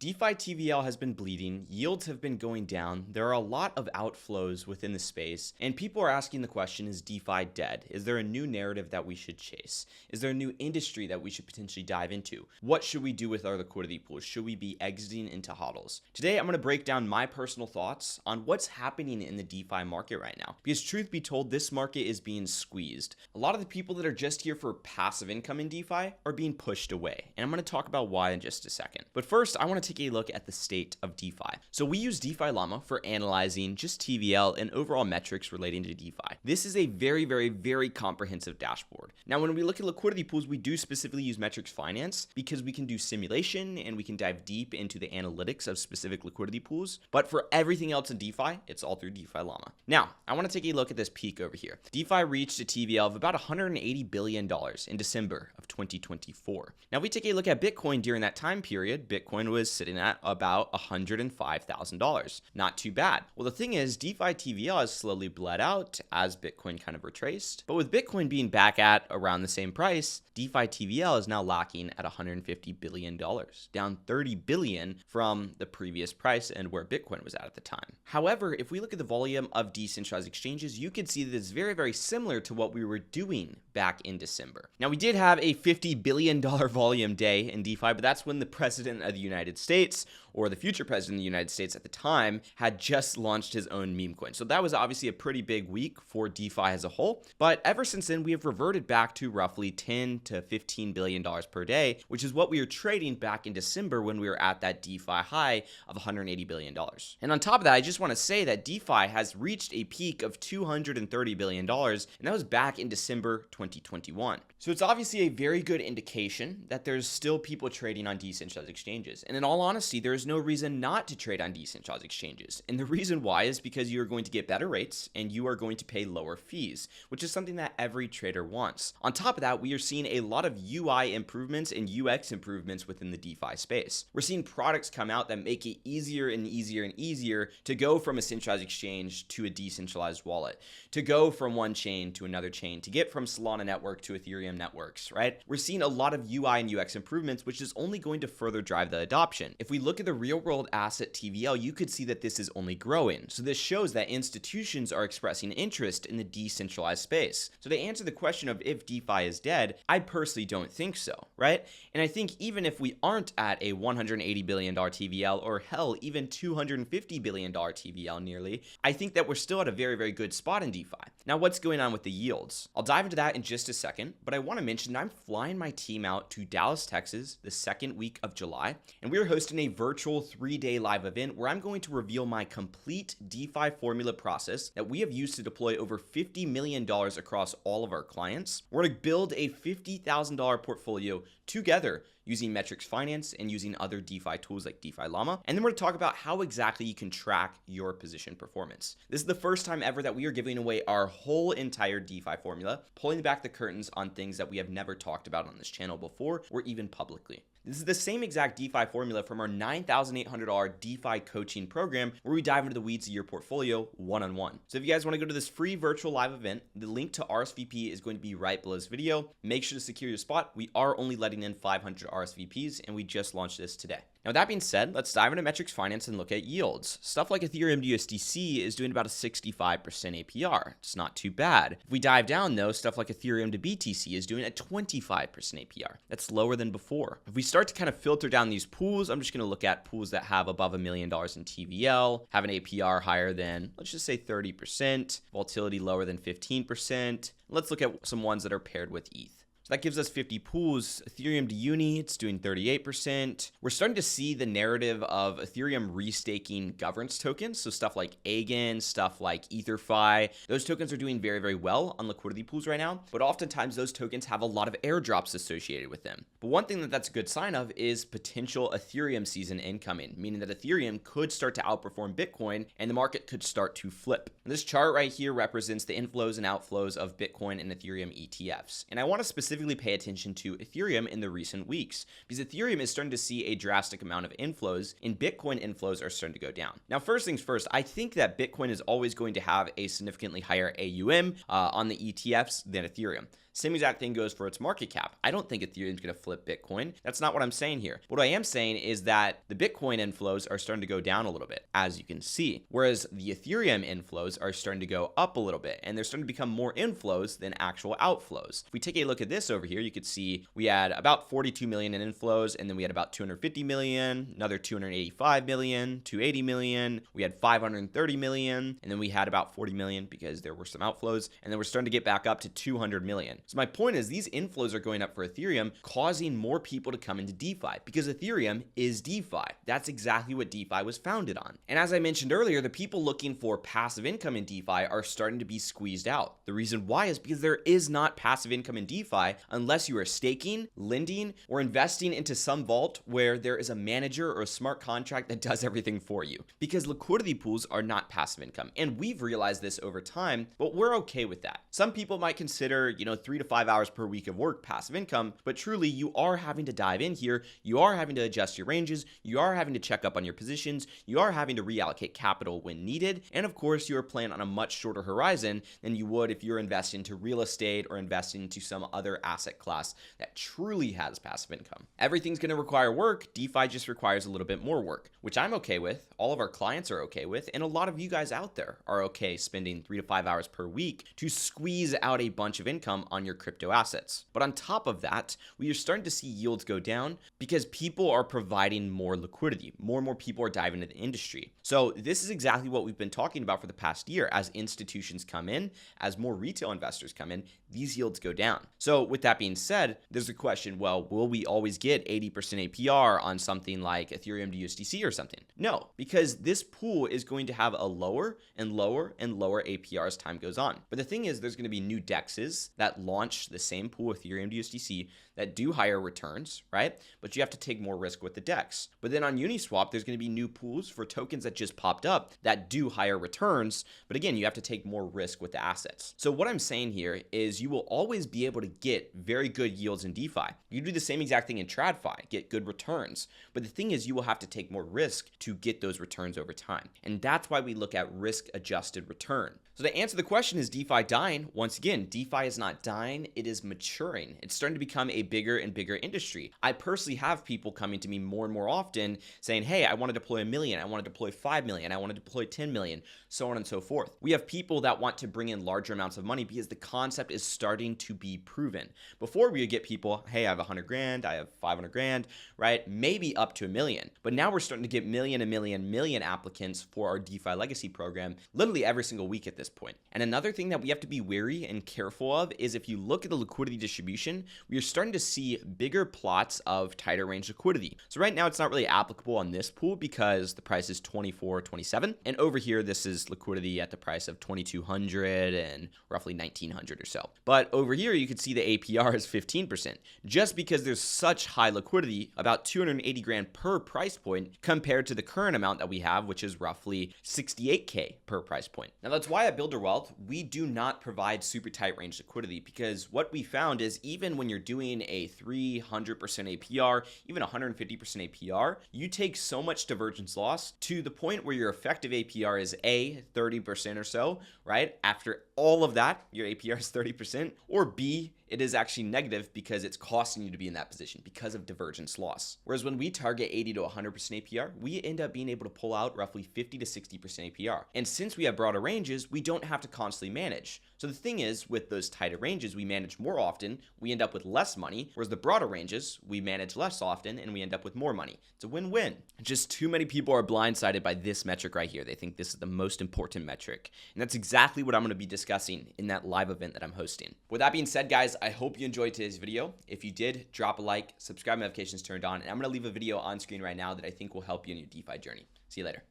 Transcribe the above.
DeFi TVL has been bleeding, yields have been going down, there are a lot of outflows within the space, and people are asking the question, is DeFi dead? Is there a new narrative that we should chase? Is there a new industry that we should potentially dive into? What should we do with our liquidity pools? Should we be exiting into hodls? Today, I'm going to break down my personal thoughts on what's happening in the DeFi market right now. Because truth be told, this market is being squeezed. A lot of the people that are just here for passive income in DeFi are being pushed away, and I'm going to talk about why in just a second. But first, I want to take a look at the state of DeFi. So we use DeFi Llama for analyzing just TVL and overall metrics relating to DeFi. This is a very comprehensive dashboard. Now, when we look at liquidity pools, we do specifically use metrics finance because we can do simulation and we can dive deep into the analytics of specific liquidity pools. But for everything else in DeFi, it's all through DeFi Llama. Now, I want to take a look at this peak over here. DeFi reached a TVL of about $180 billion in December of 2024. Now, if we take a look at Bitcoin during that time period, Bitcoin was sitting at about $105,000. Not too bad. Well, the thing is, DeFi TVL has slowly bled out as Bitcoin kind of retraced. But with Bitcoin being back at around the same price, DeFi TVL is now locking at $150 billion, down $30 billion from the previous price and where Bitcoin was at the time. However, if we look at the volume of decentralized exchanges, you can see that it's very similar to what we were doing back in December. Now, we did have a $50 billion volume day in DeFi, but that's when the president of the United States, or the future president of the United States at the time, had just launched his own meme coin. So that was obviously a pretty big week for DeFi as a whole. But ever since then, we have reverted back to roughly $10 to $15 billion per day, which is what we were trading back in December when we were at that DeFi high of $180 billion. And on top of that, I just want to say that DeFi has reached a peak of $230 billion, and that was back in December 2021. So it's obviously a very good indication that there's still people trading on decentralized exchanges. And in all honesty, there's no reason not to trade on decentralized exchanges. And the reason why is because you're going to get better rates and you are going to pay lower fees, which is something that every trader wants. On top of that, we are seeing a lot of UI improvements and UX improvements within the DeFi space. We're seeing products come out that make it easier and easier to go from a centralized exchange to a decentralized wallet, to go from one chain to another chain, to get from Solana network to Ethereum networks, right? We're seeing a lot of UI and UX improvements, which is only going to further drive the adoption. If we look at the real world asset TVL, you could see that this is only growing. So this shows that institutions are expressing interest in the decentralized space. So to answer the question of if DeFi is dead, I personally don't think so, right? And I think even if we aren't at a $180 billion TVL, or hell, even $250 billion TVL nearly, I think that we're still at a very good spot in DeFi. Now, what's going on with the yields? I'll dive into that in just a second, but I want to mention that I'm flying my team out to Dallas, Texas, the second week of July, and we're hosting a virtual 3-day live event where I'm going to reveal my complete DeFi formula process that we have used to deploy over $50 million across all of our clients. We're going to build a $50,000 portfolio together using metrics finance and using other DeFi tools like DeFi Llama. And then we're going to talk about how exactly you can track your position performance. This is the first time ever that we are giving away our whole entire DeFi formula, pulling back the curtains on things that we have never talked about on this channel before or even publicly. This is the same exact DeFi formula from our $9,800 DeFi coaching program where we dive into the weeds of your portfolio one-on-one. So if you guys want to go to this free virtual live event, the link to RSVP is going to be right below this video. Make sure to secure your spot. We are only letting in 500 RSVPs and we just launched this today. Now, with that being said, let's dive into metrics finance and look at yields. Stuff like Ethereum to USDC is doing about a 65% APR. It's not too bad. If we dive down though, stuff like Ethereum to BTC is doing a 25% APR. That's lower than before. If we start to kind of filter down these pools, I'm just going to look at pools that have above $1 million in TVL, have an APR higher than, let's just say 30%, volatility lower than 15%. Let's look at some ones that are paired with ETH. That gives us 50 pools. Ethereum to Uni, it's doing 38%. We're starting to see the narrative of Ethereum restaking governance tokens. So stuff like Agen, stuff like EtherFi, those tokens are doing very well on liquidity pools right now. But oftentimes those tokens have a lot of airdrops associated with them. But one thing that's a good sign of is potential Ethereum season incoming, meaning that Ethereum could start to outperform Bitcoin and the market could start to flip. And this chart right here represents the inflows and outflows of Bitcoin and Ethereum ETFs. And I want to specifically specifically pay attention to Ethereum in the recent weeks, because Ethereum is starting to see a drastic amount of inflows, and Bitcoin inflows are starting to go down. Now, first things first, I think that Bitcoin is always going to have a significantly higher AUM on the ETFs than Ethereum. Same exact thing goes for its market cap. I don't think Ethereum is going to flip Bitcoin. That's not what I'm saying here. What I am saying is that the Bitcoin inflows are starting to go down a little bit, as you can see, whereas the Ethereum inflows are starting to go up a little bit, and they're starting to become more inflows than actual outflows. If we take a look at this over here, you could see we had about 42 million in inflows, and then we had about 250 million, another 285 million, 280 million, we had 530 million, and then we had about 40 million because there were some outflows, and then we're starting to get back up to 200 million. So my point is these inflows are going up for Ethereum, causing more people to come into DeFi, because Ethereum is DeFi. That's exactly what DeFi was founded on. And as I mentioned earlier, the people looking for passive income in DeFi are starting to be squeezed out. The reason why is because there is not passive income in DeFi unless you are staking, lending, or investing into some vault where there is a manager or a smart contract that does everything for you. Because liquidity pools are not passive income. And we've realized this over time, but we're okay with that. Some people might consider, 3 to 5 hours per week of work passive income, but truly you are having to dive in here. You are having to adjust your ranges. You are having to check up on your positions. You are having to reallocate capital when needed. And of course, you are playing on a much shorter horizon than you would if you're investing into real estate or investing into some other asset class that truly has passive income. Everything's going to require work. DeFi just requires a little bit more work, which I'm okay with. All of our clients are okay with. And a lot of you guys out there are okay spending 3 to 5 hours per week to squeeze out a bunch of income on your crypto assets. But on top of that, we are starting to see yields go down because people are providing more liquidity. More and more people are diving into the industry. So this is exactly what we've been talking about for the past year. As institutions come in, as more retail investors come in, these yields go down. So with that being said, there's a question, well, will we always get 80% APR on something like Ethereum to USDC or something? No, because this pool is going to have a lower and lower and lower APR as time goes on. But the thing is, there's going to be new DEXs that launch the same pool, Ethereum to USDC, that do higher returns, right? But you have to take more risk with the DEX. But then on Uniswap, there's going to be new pools for tokens that just popped up that do higher returns. But again, you have to take more risk with the assets. So what I'm saying here is you will always be able to get very good yields in DeFi. You do the same exact thing in TradFi, get good returns. But the thing is, you will have to take more risk to get those returns over time. And that's why we look at risk-adjusted return. So to answer the question, is DeFi dying? Once again, DeFi is not dying, it is maturing. It's starting to become a bigger and bigger industry. I personally have people coming to me more and more often saying, hey, I want to deploy $1 million, I want to deploy $5 million, I want to deploy $10 million, so on and so forth. We have people that want to bring in larger amounts of money because the concept is starting to be proven. Before we would get people, hey, I have 100 grand, I have 500 grand, right? Maybe up to $1 million. But now we're starting to get million applicants for our DeFi Legacy program literally every single week at this point. And another thing that we have to be wary and careful of is if you look at the liquidity distribution, we are starting to see bigger plots of tighter range liquidity. So right now it's not really applicable on this pool because the price is 24.27, and over here this is liquidity at the price of 2,200 and roughly 1,900 or so. But over here you can see the APR is 15%, just because there's such high liquidity, about 280 grand per price point compared to the current amount that we have, which is roughly 68K per price point. Now that's why at Builder Wealth we do not provide super tight range liquidity, because what we found is even when you're doing a 300% APR, even 150% APR, you take so much divergence loss to the point where your effective APR is A, 30% or so, right? After all of that, your APR is 30%, or B, it is actually negative because it's costing you to be in that position because of divergence loss. Whereas when we target 80 to 100% APR, we end up being able to pull out roughly 50 to 60% APR. And since we have broader ranges, we don't have to constantly manage. So the thing is, with those tighter ranges, we manage more often, we end up with less money, whereas the broader ranges, we manage less often and we end up with more money. It's a win-win. Just too many people are blindsided by this metric right here. They think this is the most important metric. And that's exactly what I'm going to be discussing in that live event that I'm hosting. With that being said, guys, I hope you enjoyed today's video. If you did, drop a like, subscribe, notifications turned on, and I'm going to leave a video on screen right now that I think will help you in your DeFi journey. See you later.